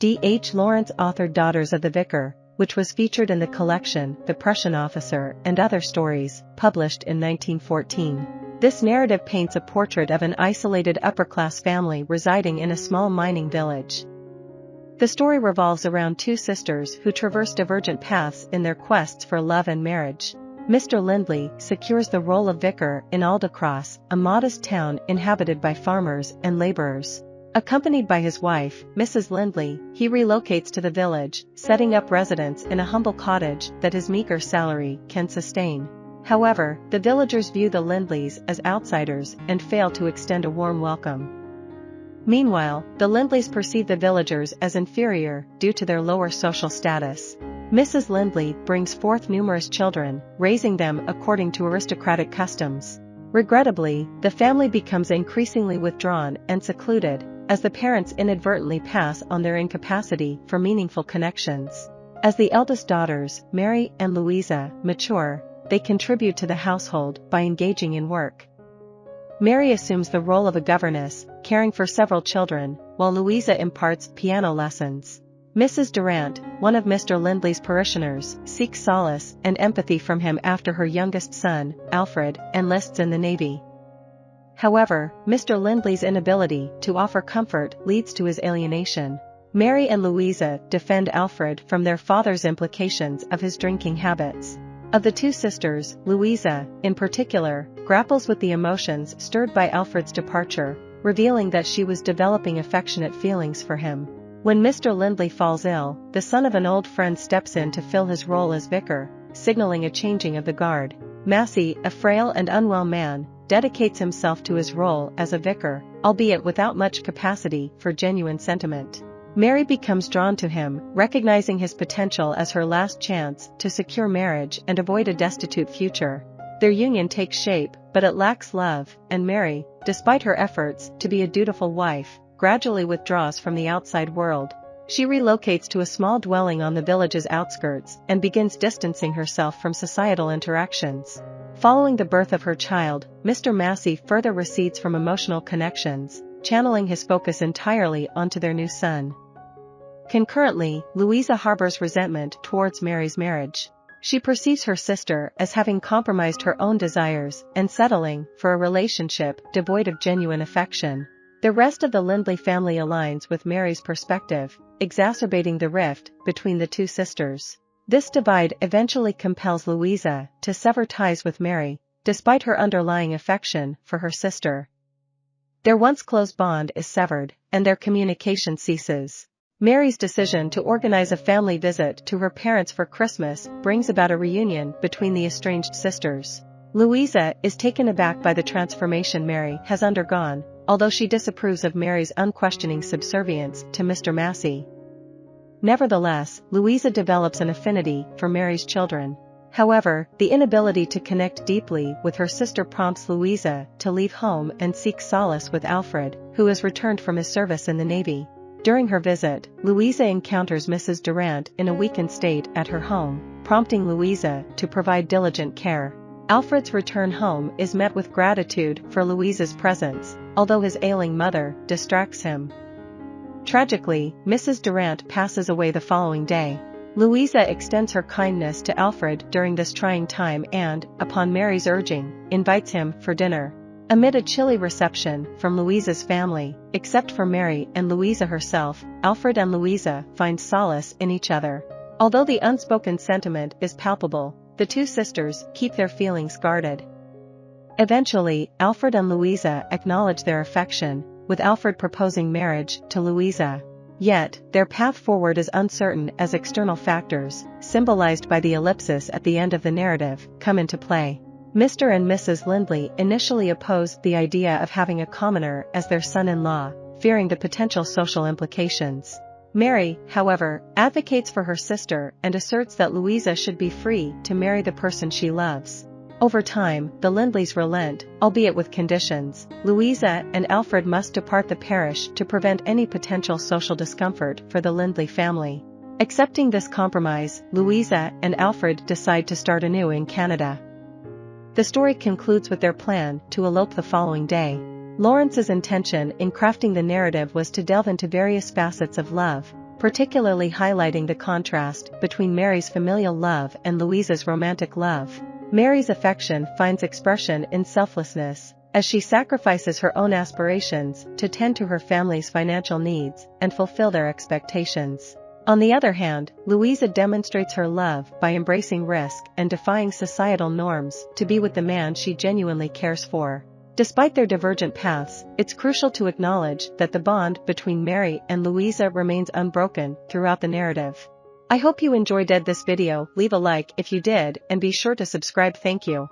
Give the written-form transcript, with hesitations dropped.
D.H. Lawrence authored Daughters of the Vicar, which was featured in the collection The Prussian Officer and Other Stories, published in 1914. This narrative paints a portrait of an isolated upper-class family residing in a small mining village. The story revolves around two sisters who traverse divergent paths in their quests for love and marriage. Mr. Lindley secures the role of vicar in Aldecross, a modest town inhabited by farmers and laborers. Accompanied by his wife, Mrs. Lindley, he relocates to the village, setting up residence in a humble cottage that his meager salary can sustain. However, the villagers view the Lindleys as outsiders and fail to extend a warm welcome. Meanwhile, the Lindleys perceive the villagers as inferior due to their lower social status. Mrs. Lindley brings forth numerous children, raising them according to aristocratic customs. Regrettably, the family becomes increasingly withdrawn and secluded, as the parents inadvertently pass on their incapacity for meaningful connections. As the eldest daughters, Mary and Louisa, mature, they contribute to the household by engaging in work. Mary assumes the role of a governess, caring for several children, while Louisa imparts piano lessons. Mrs. Durant, one of Mr. Lindley's parishioners, seeks solace and empathy from him after her youngest son, Alfred, enlists in the Navy. However, Mr. Lindley's inability to offer comfort leads to his alienation. Mary and Louisa defend Alfred from their father's implications of his drinking habits. Of the two sisters, Louisa, in particular, grapples with the emotions stirred by Alfred's departure, revealing that she was developing affectionate feelings for him. When Mr. Lindley falls ill, the son of an old friend steps in to fill his role as vicar, signaling a changing of the guard. Massey, a frail and unwell man, dedicates himself to his role as a vicar, albeit without much capacity for genuine sentiment. Mary becomes drawn to him, recognizing his potential as her last chance to secure marriage and avoid a destitute future. Their union takes shape, but it lacks love, and Mary, despite her efforts to be a dutiful wife, gradually withdraws from the outside world. She relocates to a small dwelling on the village's outskirts and begins distancing herself from societal interactions. Following the birth of her child, Mr. Massey further recedes from emotional connections, channeling his focus entirely onto their new son. Concurrently, Louisa harbors resentment towards Mary's marriage. She perceives her sister as having compromised her own desires and settling for a relationship devoid of genuine affection. The rest of the Lindley family aligns with Mary's perspective, exacerbating the rift between the two sisters. This divide eventually compels Louisa to sever ties with Mary, despite her underlying affection for her sister. Their once close bond is severed, and their communication ceases. Mary's decision to organize a family visit to her parents for Christmas brings about a reunion between the estranged sisters. Louisa is taken aback by the transformation Mary has undergone, although she disapproves of Mary's unquestioning subservience to Mr. Massey. Nevertheless, Louisa develops an affinity for Mary's children. However, the inability to connect deeply with her sister prompts Louisa to leave home and seek solace with Alfred, who has returned from his service in the Navy. During her visit, Louisa encounters Mrs. Durant in a weakened state at her home, prompting Louisa to provide diligent care. Alfred's return home is met with gratitude for Louisa's presence, although his ailing mother distracts him. Tragically, Mrs. Durant passes away the following day. Louisa extends her kindness to Alfred during this trying time and, upon Mary's urging, invites him for dinner. Amid a chilly reception from Louisa's family, except for Mary and Louisa herself, Alfred and Louisa find solace in each other. Although the unspoken sentiment is palpable, the two sisters keep their feelings guarded. Eventually, Alfred and Louisa acknowledge their affection, with Alfred proposing marriage to Louisa. Yet, their path forward is uncertain as external factors, symbolized by the ellipsis at the end of the narrative, come into play. Mr. and Mrs. Lindley initially opposed the idea of having a commoner as their son-in-law, fearing the potential social implications. Mary, however, advocates for her sister and asserts that Louisa should be free to marry the person she loves. Over time, the Lindleys relent, albeit with conditions. Louisa and Alfred must depart the parish to prevent any potential social discomfort for the Lindley family. Accepting this compromise, Louisa and Alfred decide to start anew in Canada. The story concludes with their plan to elope the following day. Lawrence's intention in crafting the narrative was to delve into various facets of love, particularly highlighting the contrast between Mary's familial love and Louise's romantic love. Mary's affection finds expression in selflessness, as she sacrifices her own aspirations to tend to her family's financial needs and fulfill their expectations. On the other hand, Louisa demonstrates her love by embracing risk and defying societal norms to be with the man she genuinely cares for. Despite their divergent paths, it's crucial to acknowledge that the bond between Mary and Louisa remains unbroken throughout the narrative. I hope you enjoyed this video. Leave a like if you did and be sure to subscribe. Thank you.